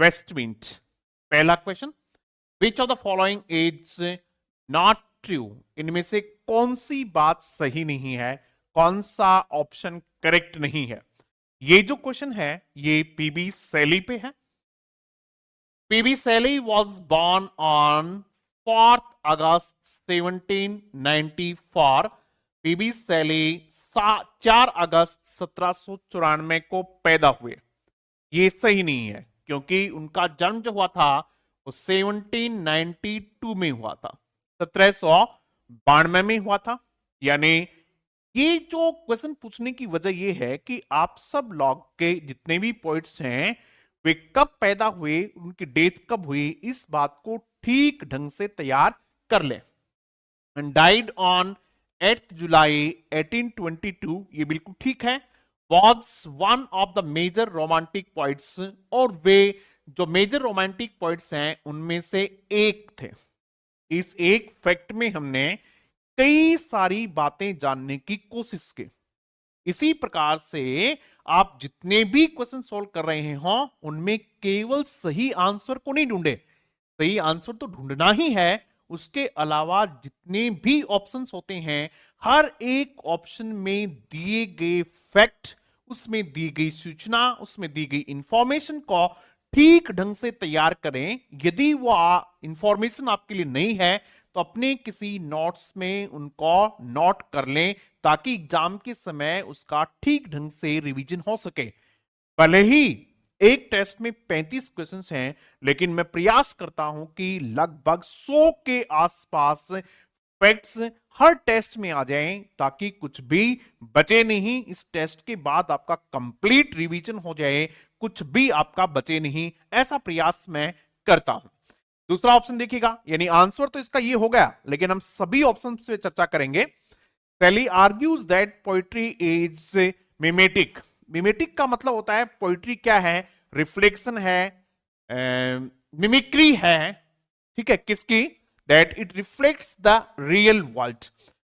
Waste wind. पहला question, which of the following is not true, इनमें से कौन सी बात सही नहीं है, कौन सा ऑप्शन करेक्ट नहीं है। ये जो क्वेश्चन है ये पीबी सैली पे है। P B Shelley was born on 4th August 1794। P B Shelley 4 अगस्त 1794 को पैदा हुए। ये सही नहीं है क्योंकि उनका जन्म जो हुआ था वो 1792 में हुआ था, 1792 में हुआ था। यानी ये जो क्वेश्चन पूछने की वजह ये है कि आप सब लोग के जितने भी पॉइंट्स हैं वे कब पैदा हुए, उनकी डेथ कब हुई, इस बात को ठीक ढंग से तैयार कर लें। एंड डाइड ऑन 8 जुलाई 1822, ये बिल्कुल ठीक है। Was one of the major romantic poets, और वे जो मेजर रोमांटिक पोइट्स हैं उनमें से एक थे। इस एक फैक्ट में हमने कई सारी बातें जानने की कोशिश की। इसी प्रकार से आप जितने भी क्वेश्चन सॉल्व कर रहे हो उनमें केवल सही आंसर को नहीं ढूंढे, सही आंसर तो ढूंढना ही है, उसके अलावा जितने भी ऑप्शंस होते हैं हर एक ऑप्शन में दिए गए फैक्ट, उसमें दी गई सूचना, उसमें दी गई इंफॉर्मेशन को ठीक ढंग से तैयार करें। यदि वो इंफॉर्मेशन आपके लिए नहीं है तो अपने किसी नोट्स में उनको नोट कर लें ताकि एग्जाम के समय उसका ठीक ढंग से रिवीजन हो सके। भले ही एक टेस्ट में 35 क्वेश्चंस हैं, लेकिन मैं प्रयास करता हूं कि लगभग 100 के आसपास फैक्ट्स हर टेस्ट में आ जाएं ताकि कुछ भी बचे नहीं। इस टेस्ट के बाद आपका कंप्लीट रिवीजन हो जाए, कुछ भी आपका बचे नहीं, ऐसा प्रयास मैं करता हूं। दूसरा ऑप्शन देखिएगा, यानी आंसर तो इसका ये हो गया, लेकिन हम सभी ऑप्शन पे चर्चा करेंगे। सैली argues that poetry is mimetic. Mimetic का मतलब होता है पोइट्री क्या है, रिफ्लेक्शन है, मिमिक्री है, ठीक है, किसकी, that it reflects the real world,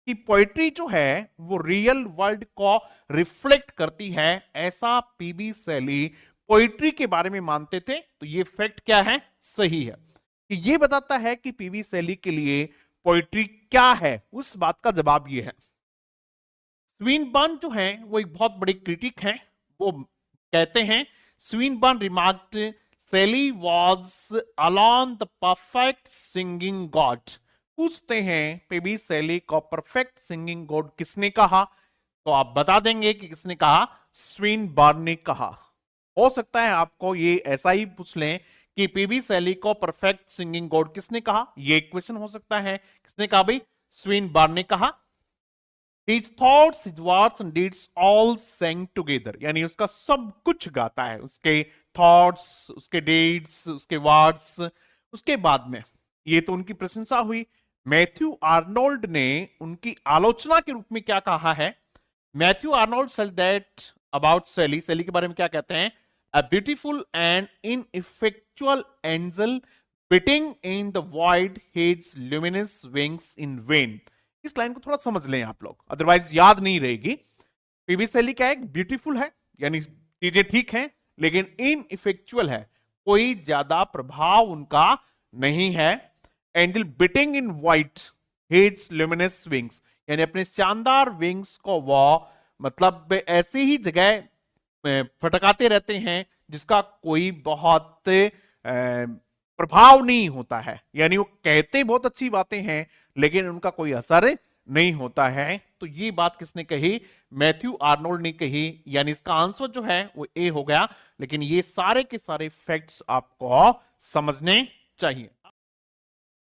कि पोइट्री जो है वो रियल वर्ल्ड को रिफ्लेक्ट करती है, ऐसा पीबी सैली पोइट्री के बारे में मानते थे। तो ये फैक्ट क्या है, सही है, कि ये बताता है कि पीबी सैली के लिए पोइट्री क्या है, उस बात का जवाब ये है। स्विनबर्न जो है वो एक बहुत बड़े क्रिटिक हैं, वो कहते हैं Swinburne remarked Shelley was alone the perfect singing god. पूछते हैं पीबी सैली को परफेक्ट सिंगिंग गॉड किसने कहा, तो आप बता देंगे कि किसने कहा, स्विनबर्न ने कहा। हो सकता है आपको ये ऐसा ही पूछ लें कि पीबी सैली को परफेक्ट सिंगिंग गॉड किसने कहा, ये क्वेश्चन हो सकता है। किसने कहा भाई, स्विनबर्न ने कहा। His thoughts, his words and deeds all sang together, यानी उसका सब कुछ गाता है, उसके थॉट्स, उसके डीड्स, उसके वर्ड्स। उसके बाद में ये तो उनकी प्रशंसा हुई। मैथ्यू आर्नोल्ड ने उनकी आलोचना के रूप में क्या कहा है, Matthew Arnold said that about Shelley, Shelley के बारे में क्या कहते हैं, a beautiful and ineffectual angel beating in the void his luminous wings in vain। इस लाइन को थोड़ा समझ लें आप लोग, अदरवाइज याद नहीं रहेगी। पीबी सैली क्या है, ब्यूटीफुल है, यानी चीजें ठीक हैं, लेकिन इनइफेक्चुअल है, कोई ज्यादा प्रभाव उनका नहीं है। Angel beating in white his luminous wings, यानी अपने शानदार विंग्स को वो मतलब ऐसी ही जगह फटकाते रहते हैं जिसका कोई बहुत प्रभाव नहीं होता है, यानी वो कहते बहुत अच्छी बातें हैं लेकिन उनका कोई असर नहीं होता है। तो ये बात किसने कही, मैथ्यू आर्नोल्ड ने कही, यानी इसका आंसर जो है वो ए हो गया। लेकिन ये सारे के सारे फैक्ट्स आपको समझने चाहिए।